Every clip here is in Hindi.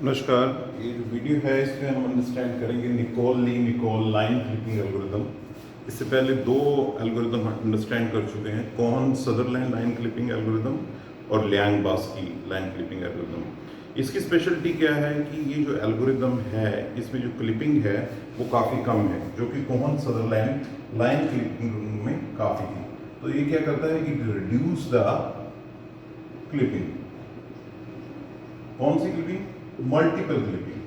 नमस्कार। ये जो वीडियो है इसमें हम अंडरस्टैंड करेंगे निकोल लाइन क्लिपिंग एल्गोरिदम। इससे पहले दो एल्गोरिदम अंडरस्टैंड कर चुके हैं, Cohen Sutherland line clipping algorithm और Liang Barsky line clipping algorithm. इसकी स्पेशलिटी क्या है कि ये जो एल्गोरिदम है इसमें जो क्लिपिंग है वो काफ़ी कम है, जो कि कोहन सदरलैंड लाइन क्लिपिंग में काफ़ी है। तो ये क्या करता है कि रिड्यूस द क्लिपिंग। कौन सी clipping? Multiple clipping.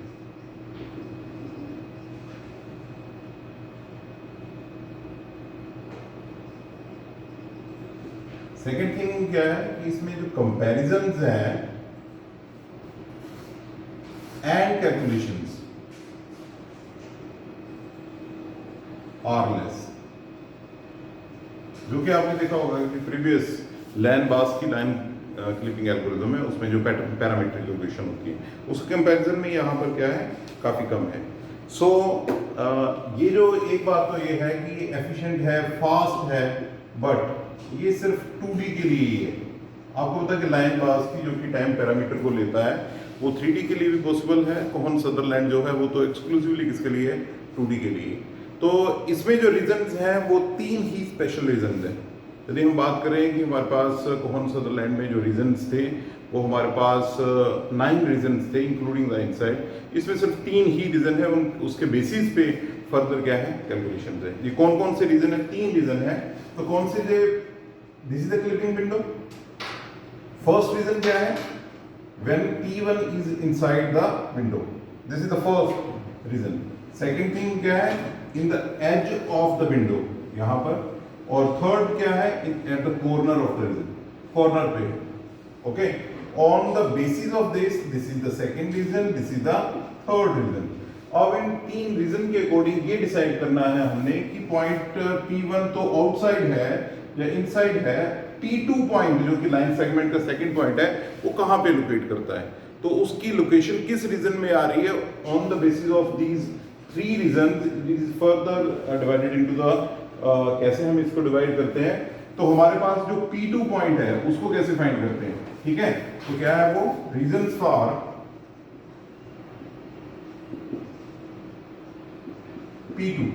Second thing क्या है कि इसमें जो कंपैरिजंस हैं एंड कैलकुलेशंस आर लेस, जो कि आपने देखा होगा कि प्रीवियस लैन बास की लाइन क्लिपिंग एल्गोरिदम है, उसमें जो पैरामीट्रिक लोकेशन होती है उसके कंपैरिजन में यहाँ पर क्या है, काफ़ी कम है। सो ये जो एक बात तो ये है कि ये एफिशिएंट है, फास्ट है, बट ये सिर्फ 2D के लिए ही है। आपको पता है कि लाइन बास की जो कि टाइम पैरामीटर को लेता है वो 3D के लिए भी पॉसिबल है। कोहन सदरलैंड जो है वो तो एक्सक्लूसिवली किसके लिए है? 2D के लिए। तो इसमें जो रीजंस हैं वो 3 ही स्पेशल रीजंस हैं। यदि हम बात करें कि हमारे पास कोहन सदरलैंड में जो रीजंस थे वो हमारे पास 9 रीजंस थे इंक्लूडिंग द इनसाइड। इसमें सिर्फ 3 ही रीजन है, उसके बेसिस पे फर्दर क्या है, कैलकुलेशन है। ये कौन कौन से रीजन है? 3 रीजन है। तो कौन से? This is the clipping window. First region क्या है? When P1 is inside the window, this is the first region. Second thing क्या है? In the edge of the window, यहां पर। और थर्ड क्या है? At the corner of the region, corner पे। Okay, on the basis of this is the second region, this is the third region. अब इन 3 रीजन के अकॉर्डिंग ये डिसाइड करना है हमने कि पॉइंट P1 तो आउटसाइड है या इनसाइड है, P2 पॉइंट जो कि लाइन सेगमेंट का सेकंड पॉइंट है वो कहां पे लोकेट करता है, तो उसकी लोकेशन किस रीजन में आ रही है। On the basis of these 3 region is further divided into the कैसे हम इसको डिवाइड करते हैं, तो हमारे पास जो P2 पॉइंट है उसको कैसे फाइंड करते हैं। ठीक है, तो क्या है वो? Reasons for P2,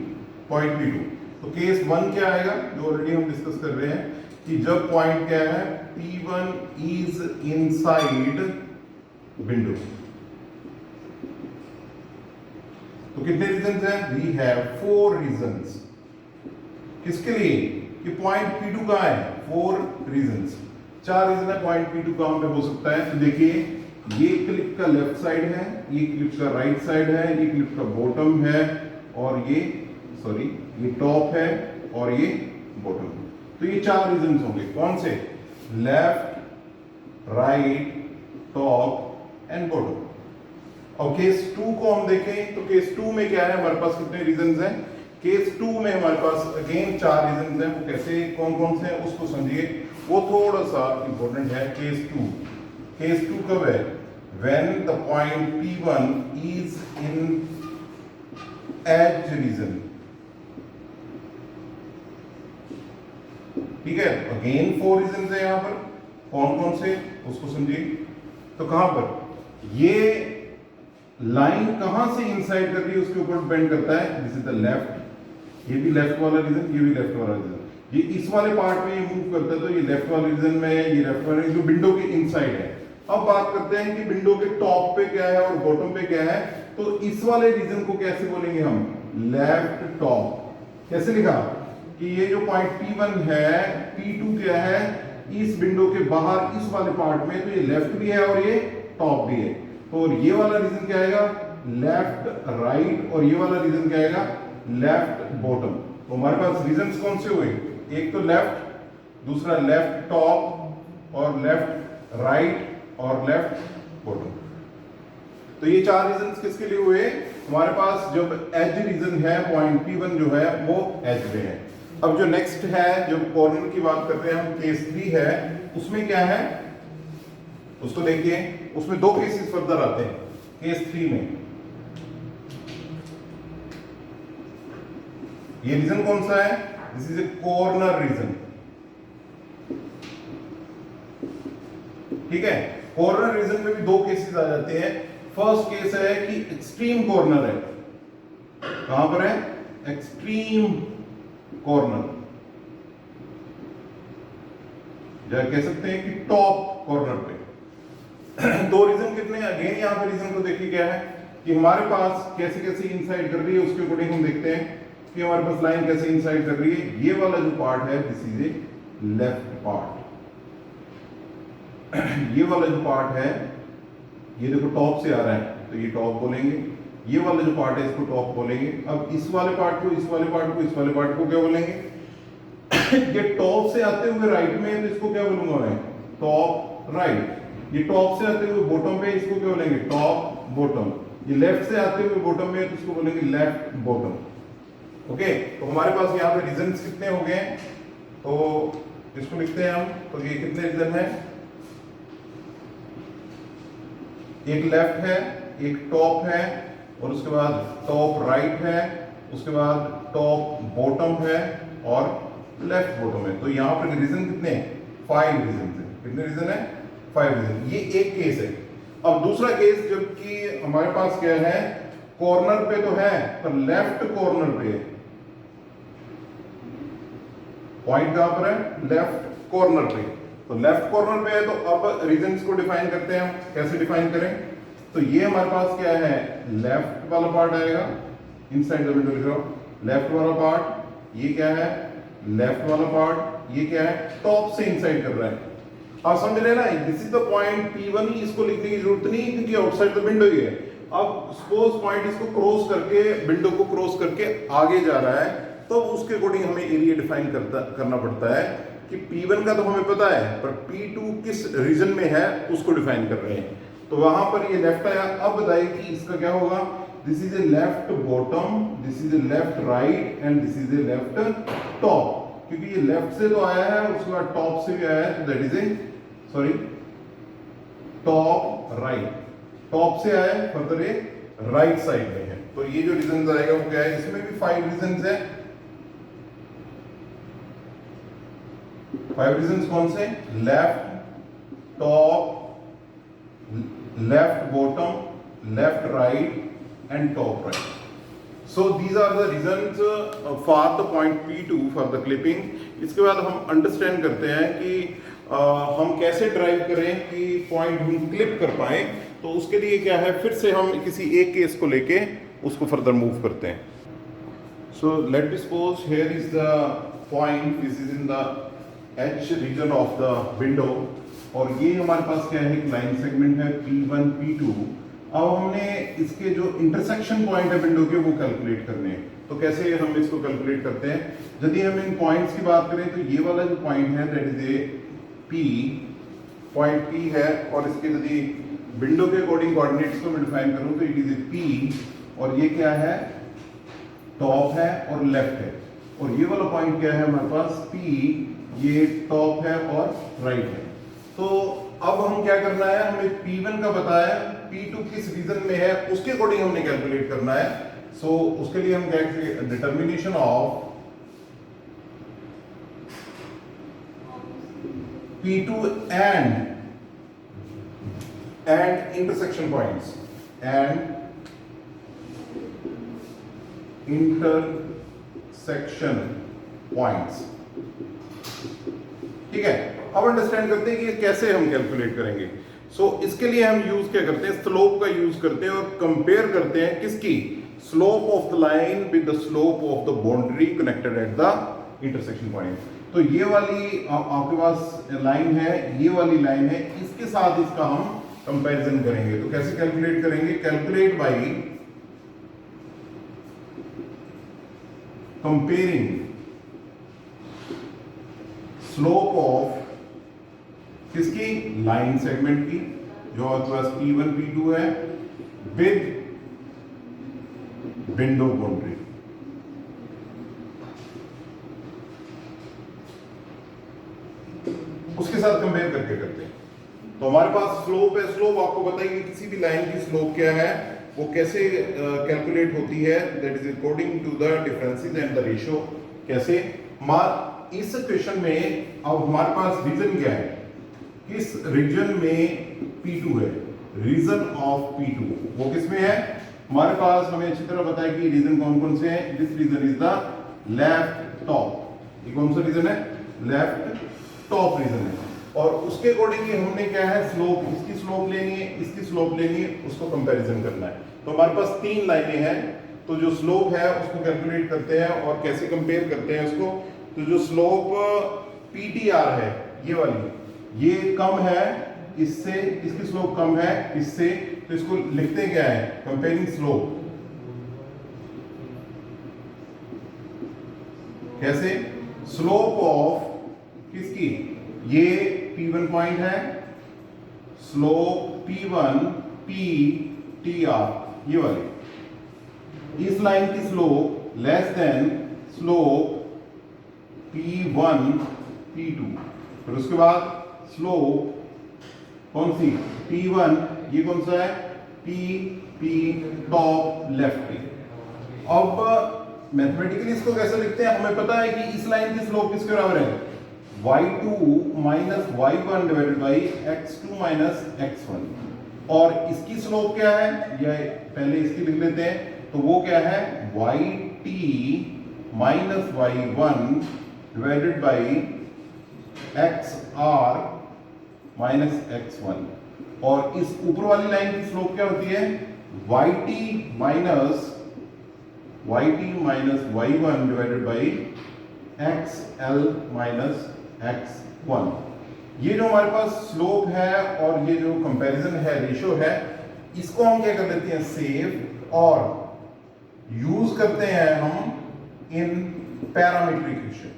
point P2। तो केस 1 क्या आएगा, जो ऑलरेडी हम डिस्कस कर रहे हैं कि जब पॉइंट क्या है, P1 इज इनसाइड विंडो। तो कितने रीजंस हैं? We have 4 regions. किसके लिए? कि पॉइंट P2 कहां है? 4 रीजंस, 4 रीजन है पॉइंट P2 कहां पे हो सकता है। तो देखिए, ये क्लिप का लेफ्ट साइड है, ये क्लिप का राइट साइड है, ये क्लिप का बॉटम है, और ये टॉप है, और ये बॉटम। तो ये 4 रीजंस होंगे। कौन से? Left, right, top and bottom. और केस 2 को हम देखें तो केस 2 में क्या है, हमारे पास कितने रीजंस हैं? केस 2 में हमारे पास अगेन 4 रीजंस हैं। वो कैसे, कौन कौन से हैं उसको समझिए, वो थोड़ा सा इंपॉर्टेंट है। केस 2 कब है? When the point P1 is in edge region. ठीक है, अगेन 4 रीजंस है यहां पर। कौन कौन से उसको समझिए। तो कहां पर ये लाइन कहां से इंसाइड कर रही है उसके ऊपर डिपेंड करता है। दिस इज द लेफ्ट, ये भी लेफ्ट वाला रीजन, ये भी लेफ्ट वाला रीजन। ये इस वाले पार्ट में ये मूव करता है, तो ये लेफ्ट वाले रीजन में, ये लेफ्ट वाले जो विंडो के इनसाइड है। अब बात करते हैं कि विंडो के टॉप पे क्या है और बॉटम पे क्या है। तो इस वाले रीजन को कैसे बोलेंगे हम? Left top. कैसे लिखा कि ये जो पॉइंट P1 है, P2 क्या है, इस विंडो के बाहर इस वाले पार्ट में, तो ये लेफ्ट भी है और ये टॉप भी है। तो ये वाला रीजन क्या आएगा? लेफ्ट राइट, और ये वाला रीजन क्या आएगा? Left bottom. तो हमारे पास रीजंस कौन से हुए? एक तो लेफ्ट, दूसरा लेफ्ट टॉप, और लेफ्ट राइट, और लेफ्ट बॉटम। तो ये 4 रीजंस किसके लिए हुए? हमारे पास जब एज रीजन है, पॉइंट P1 जो है वो एज पे है। अब जो नेक्स्ट है, जब कॉर्नर की बात करते हैं हम, केस 3 है, उसमें क्या है उसको देखिए। उसमें 2 केसेस फर्दर आते हैं केस 3 में। ये रीजन कौन सा है? This is a corner region. ठीक है, कॉर्नर रीजन में भी 2 केसेस आ जाते हैं। फर्स्ट केस है कि एक्सट्रीम कॉर्नर है, कहां पर है, एक्सट्रीम कॉर्नर, या कह सकते हैं कि टॉप कॉर्नर पे। दो रीजन कितने हैं, अगेन यहां पे रीजन को देखिए क्या है कि हमारे पास कैसे कैसे इनसाइड कर रही है, उसके अकॉर्डिंग हम देखते हैं कि हमारे पास लाइन कैसे इनसाइड कर रही है। ये वाला जो पार्ट है this is A left part, ये वाला जो पार्ट है ये देखो टॉप से आ रहा है तो ये टॉप बोलेंगे, ये वाला जो पार्ट है इसको टॉप बोलेंगे। अब इस वाले पार्ट को, इस वाले पार्ट को, इस वाले पार्ट को क्या बोलेंगे? ये टॉप से आते हुए राइट में है तो इसको क्या बोलूंगा मैं, टॉप राइट। ये टॉप से आते हुए बॉटम पे, इसको क्या बोलेंगे, टॉप बॉटम। ये लेफ्ट से आते हुए बॉटम में है तो इसको बोलेंगे लेफ्ट बॉटम। ओके, तो हमारे पास यहाँ पे रीजन कितने हो गए, तो इसको लिखते हैं हम। तो ये कितने रीजन है, एक लेफ्ट है, एक टॉप है, और उसके बाद टॉप राइट है, उसके बाद टॉप बॉटम है और लेफ्ट बॉटम है। तो यहाँ पर रीजन कितने हैं, 5 रीजन है। कितने रीजन है, 5 रीजन। ये एक केस है। अब दूसरा केस जबकि हमारे पास क्या है, कॉर्नर पे तो है पर लेफ्ट कॉर्नर पे, पॉइंट कहां पर है, लेफ्ट कॉर्नर पे। तो लेफ्ट कॉर्नर पे है तो अब रीजंस को डिफाइन करते हैं हम। कैसे डिफाइन करें, तो ये हमारे पास क्या है, लेफ्ट वाला पार्ट आएगा, इनसाइड द विंडो लिख रहा हूं, लेफ्ट वाला पार्ट। ये क्या है, लेफ्ट वाला पार्ट। ये क्या है, टॉप से इनसाइड कर रहा है। आप समझ रहे ना, this is the point P1। इसको लिखने की जरूरत नहीं क्योंकि आउटसाइड द विंडो ही है। अब सपोज पॉइंट इसको क्रॉस करके, विंडो को क्रॉस करके आगे जा रहा है, तो उसके अकॉर्डिंग हमें एरिया डिफाइन करना पड़ता है कि P1 का तो हमें पता है पर P2 किस रीजन में है उसको डिफाइन कर रहे हैं। तो वहां पर ये लेफ्ट आया। अब बताइए कि इसका क्या होगा, this is A left bottom, this is A left right and this is A left top. क्योंकि ये लेफ्ट से तो आया है, उसके बाद टॉप से भी आया है, तो that is a sorry top right. Top से आया है, फर्दर ए राइट साइड में है। तो ये जो रीजन आएगा वो क्या है, इसमें भी 5 रीजन है। 5 रीजन कौन से, left top, left bottom, left right and top right. So these are the reasons for the point P2 for the clipping. इसके बाद हम अंडरस्टैंड करते हैं कि हम कैसे ड्राइव करें कि पॉइंट हम क्लिप कर पाए। तो उसके लिए क्या है, फिर से हम किसी एक केस को लेके उसको फर्दर मूव करते हैं। So let me suppose here is the point, this is in the H region of the window, और ये हमारे पास क्या है, एक लाइन सेगमेंट है P1 P2। अब हमने इसके जो इंटरसेक्शन पॉइंट है विंडो के वो कैलकुलेट करने हैं। तो कैसे हम इसको कैलकुलेट करते हैं, यदि हम इन पॉइंट्स की बात करें तो ये वाला जो पॉइंट है that is a P, point P है, और इसके यदि विंडो के अकॉर्डिंग कोऑर्डिनेट्स को मैं डिफाइन करूं तो इट इज ए P, और ये क्या है, टॉप है और लेफ्ट है। और ये वाला पॉइंट क्या है हमारे पास, P, ये टॉप है और राइट है। तो अब हम क्या करना है, हमें P1 का बताया, P2 किस रीजन में है उसके अकॉर्डिंग हमने कैलकुलेट करना है। सो उसके लिए हम क्या करेंगे, determination of P2 and intersection points and intersection points। ठीक है, अब अंडरस्टैंड करते हैं कि कैसे हम कैलकुलेट करेंगे। इसके लिए हम यूज क्या करते हैं, स्लोप का यूज करते हैं और कंपेयर करते हैं किसकी, slope of the line with the slope of the boundary connected at the intersection point. तो ये वाली आपके पास लाइन है, ये वाली लाइन है, इसके साथ इसका हम कंपैरिजन करेंगे। तो कैसे कैलकुलेट करेंगे, calculate by comparing slope of किसकी, लाइन सेगमेंट की, जो आपके पास P1 P2 है, विद विंडो बाउंड्री। उसके साथ कंपेयर करके करते हैं। तो हमारे पास स्लोप है, स्लोप आपको बताइए किसी भी लाइन की स्लोप क्या है, वो कैसे कैलकुलेट होती है, that is according to the differences and the ratio. कैसे, इस क्वेश्चन में अब हमारे पास रीजन क्या है, किस रीजन में P2 है, रीजन ऑफ P2। वो किसमें है? हमारे पास हमें अच्छी तरह पता है कि रीजन कौन कौन से हैं। This region is the left top. ये कौन सा रीजन है? लेफ्ट टॉप रीजन है। और उसके अकॉर्डिंगली हमने क्या है, स्लोप, इसकी स्लोप लेनी है, इसकी स्लोप लेनी है, उसको कंपैरिजन करना है। तो हमारे पास 3 लाइनें हैं, तो जो स्लोप है उसको कैलकुलेट करते हैं और कैसे कंपेयर करते हैं उसको। तो जो स्लोप PTR है, ये वाली, ये कम है इससे, इसकी स्लोप कम है इससे, तो इसको लिखते क्या है? Comparing slope. कैसे? स्लोप ऑफ किसकी? ये P1 पॉइंट है, स्लोप P1 TR, ये वाली, इस लाइन की slope less than slope P1 P2। फिर उसके बाद स्लोप कौन सी? P1, ये कौन सा है? P top left. अब मैथमेटिकली इसको कैसे लिखते हैं? हमें पता है कि इस लाइन की स्लोप किसके बराबर है? y2 minus y1 divided by x2 minus x1। और इसकी स्लोप क्या है? यह पहले इसकी लिख लेते हैं, तो वो क्या है? yt minus y1 divided by xr minus x1। और इस ऊपर वाली लाइन की स्लोप क्या होती है? yt minus y1 divided by xl minus x1। ये जो हमारे पास स्लोप है और ये जो कंपैरिजन है, रेशियो है, इसको हम क्या कर लेते हैं? सेव, और यूज करते हैं हम इन पैरामीट्रिक इक्वेशन।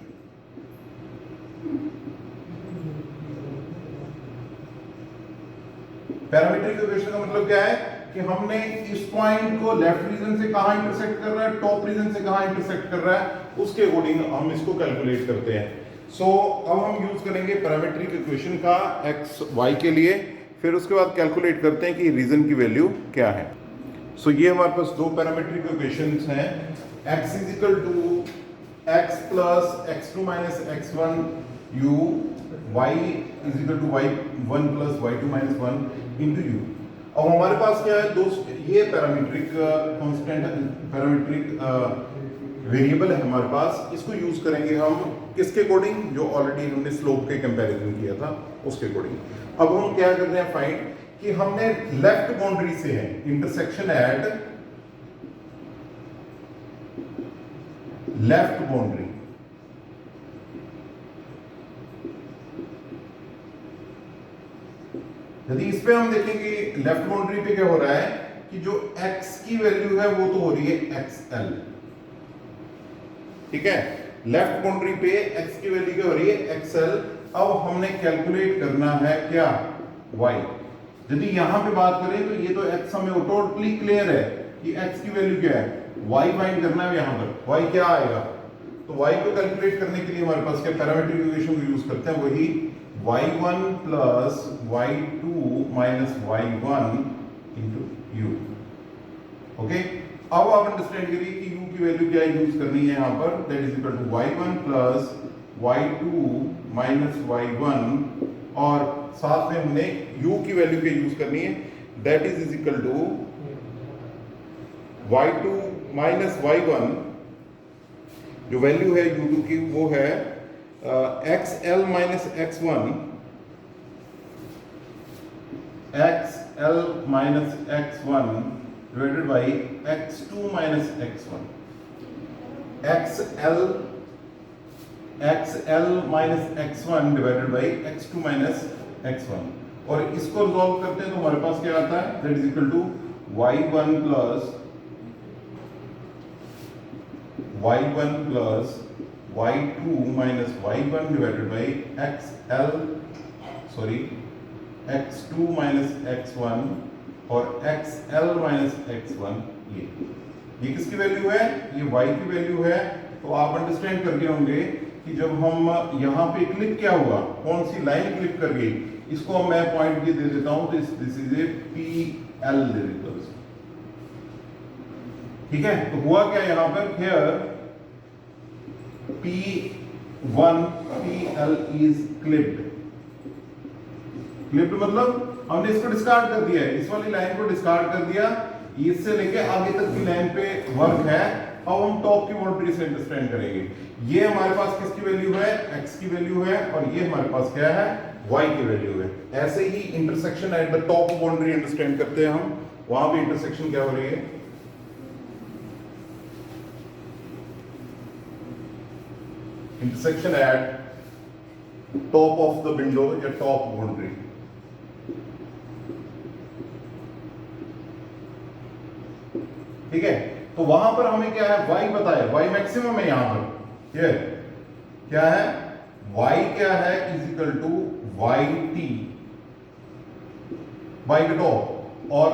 पैरामीट्रिक इक्वेशन का मतलब क्या है कि हमने इस पॉइंट को लेफ्ट रीजन से कहां इंटरसेक्ट कर रहा है, टॉप रीजन से कहां इंटरसेक्ट कर रहा है, उसके अकॉर्डिंग हम इसको कैलकुलेट करते हैं। सो अब हम यूज करेंगे पैरामीट्रिक इक्वेशन का एक्स वाई के लिए, फिर उसके बाद कैलकुलेट करते हैं कि रीजन की वैल्यू क्या है। सो ये हमारे पास दो पैरामीट्रिक इक्वेशंस हैं, x is equal to x plus x2 minus x1 u, y is equal to y1 plus y2 minus 1 into u। अब हमारे पास क्या है? ये पैरामीट्रिक कांस्टेंट, पैरामीट्रिक वेरिएबल है हमारे पास। इसको यूज करेंगे हम किसके अकॉर्डिंग? जो ऑलरेडी हमने स्लोप के कंपैरिजन किया था उसके अकॉर्डिंग। अब हम क्या कर रहे हैं फाइंड कि हमने लेफ्ट बाउंड्री से है इंटरसेक्शन एट लेफ्ट बाउंड्री। यदि इस पे हम देखेंगे लेफ्ट बाउंड्री पे क्या हो रहा है कि जो x की वैल्यू है वो तो हो रही है xl, ठीक है। लेफ्ट बाउंड्री पे x की वैल्यू क्या हो रही है? xl। अब हमने कैलकुलेट करना है क्या? y। यदि यहां पे बात करें तो ये तो x हमें टोटली क्लियर है कि x की वैल्यू क्या है, y फाइंड करना है। यहां पर y क्या आएगा? तो y को कैलकुलेट करने के लिए हमारे पास क्या पैरामीट्रिक इक्वेशन को यूज करते हैं, वही y1 plus y2 minus y1 into u। Okay, अब आप अंडरस्टैंड करिए कि u की वैल्यू क्या यूज करनी है यहां पर, that is equal to y1 plus y2 minus y1, और साथ में हमने u की वैल्यू क्या यूज करनी है, that is equal to y2 minus y1। जो वैल्यू है u2 की वो है xl minus x1, xl minus x1 divided by x2 minus x1, xl minus x1 divided by x2 minus x1। और इसको रिजॉल्व करते हैं तो हमारे पास क्या आता है, that is equal to y1 plus y2 minus y1 divided by x2 minus x1 और xl माइनस x1। ये किसकी वैल्यू है? ये y की वैल्यू है। तो आप अंडरस्टैंड कर गए होंगे कि जब हम यहाँ पे क्लिक क्या हुआ, कौन सी लाइन क्लिक कर गई, इसको मैं पॉइंट ये दे देता हूं, तो दिस इज ए PL दे देता हूं, ठीक है। तो हुआ क्या यहां पर, here P1 PL is clipped. Clipped मतलब हमने इसको डिस्कार्ड कर दिया है, इस वाली लाइन को डिस्कार्ड कर दिया, इससे लेके आगे तक की लाइन पे वर्क है। अब हम टॉप की बाउंड्री से अंडरस्टैंड करेंगे। ये हमारे पास किसकी वैल्यू है, x की वैल्यू है, और ये हमारे पास क्या है, y की वैल्यू है। ऐसे ही intersection at the top boundary understand करते हैं हम, वहां पे इंटरसेक्शन क्या हो रही है, intersection eight top of the window या टॉप बाउंड्री। ठीक है, तो वहां पर हमें क्या है, y पता है, y मैक्सिमम है यहां पर, ये क्या है, y क्या है, is equal to yt, y के टॉप, और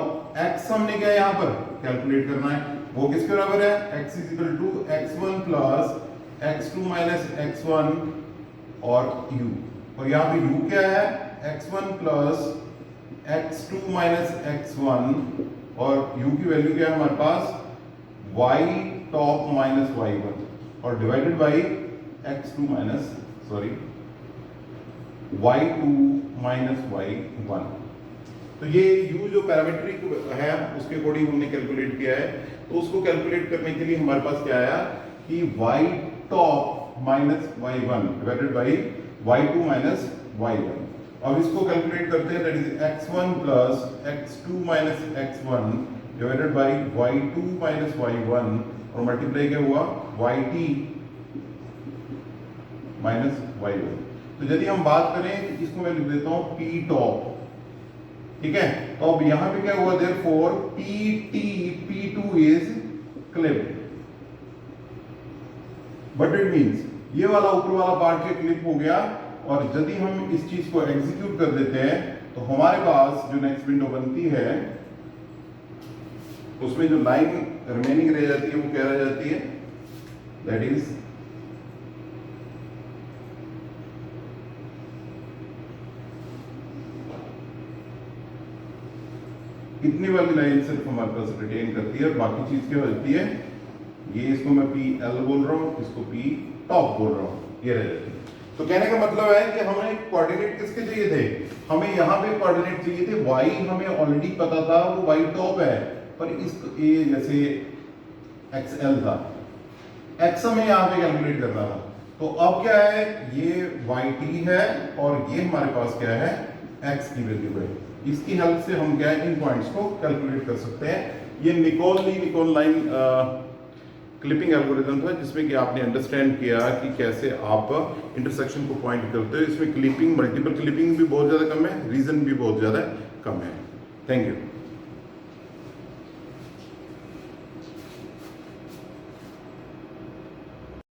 x हमने क्या यहां पर कैलकुलेट करना है, वो किसके बराबर है, x is equal to x1 plus x2 minus x1 और u, और यहां पे u क्या है, x1 plus x2 minus x1, और u की वैल्यू क्या है हमारे पास, y टॉप माइनस y1 और divided by x2 minus sorry y2 minus y1। तो ये u जो पैरामीट्रिक है उसके अकॉर्डिंग हमने कैलकुलेट किया है। तो उसको कैलकुलेट करने के लिए हमारे पास क्या आया कि y top minus y1 divided by y2 minus y1। अब इसको कैलकुलेट करते हैं, that is x1 plus x2 minus x1 divided by y2 minus y1, और मल्टीप्लाई क्या हुआ, yt माइनस y1। तो यदि हम बात करें तो इसको मैं लिख देता हूं p टॉप, ठीक है। तो अब यहां पे क्या हुआ, therefore pt p2 is clipped, but it means ये वाला ऊपर वाला पार्ट के क्लिप हो गया, और यदि हम इस चीज को एग्जीक्यूट कर देते हैं तो हमारे पास जो नेक्स्ट विंडो बनती है उसमें जो लाइन रिमेनिंग रह जाती है वो क्या रह जाती है, दैट इज इतनी वाली लाइन सिर्फ हमारे पास रिटेन करती है, और बाकी चीज क्या होती है, ये इसको मैं PL बोल रहा हूं, इसको P टॉप बोल रहा हूं, ये रह जाती है। तो कहने का मतलब है कि हमें कोऑर्डिनेट किसके चाहिए थे, हमें यहाँ पे कोऑर्डिनेट चाहिए थे, y हमें ऑलरेडी पता था वो y टॉप है, पर इसको ये जैसे XL था, x हमें यहाँ पे कैलकुलेट करना था। तो अब क्या है, ये yt है और ये हमारे पास क्या है, x की वैल्यू है। इसकी हेल्प से हम क्या है, इन पॉइंट्स को कैलकुलेट कर सकते हैं। ये निकोल लाइन क्लिपिंग एल्गोरिथम था, जिसमें कि आपने अंडरस्टैंड किया कि कैसे आप इंटरसेक्शन को पॉइंट करते हो। इसमें क्लिपिंग, मल्टीपल क्लिपिंग भी बहुत ज़्यादा कम है, रीजन भी बहुत ज़्यादा कम है। Thank you.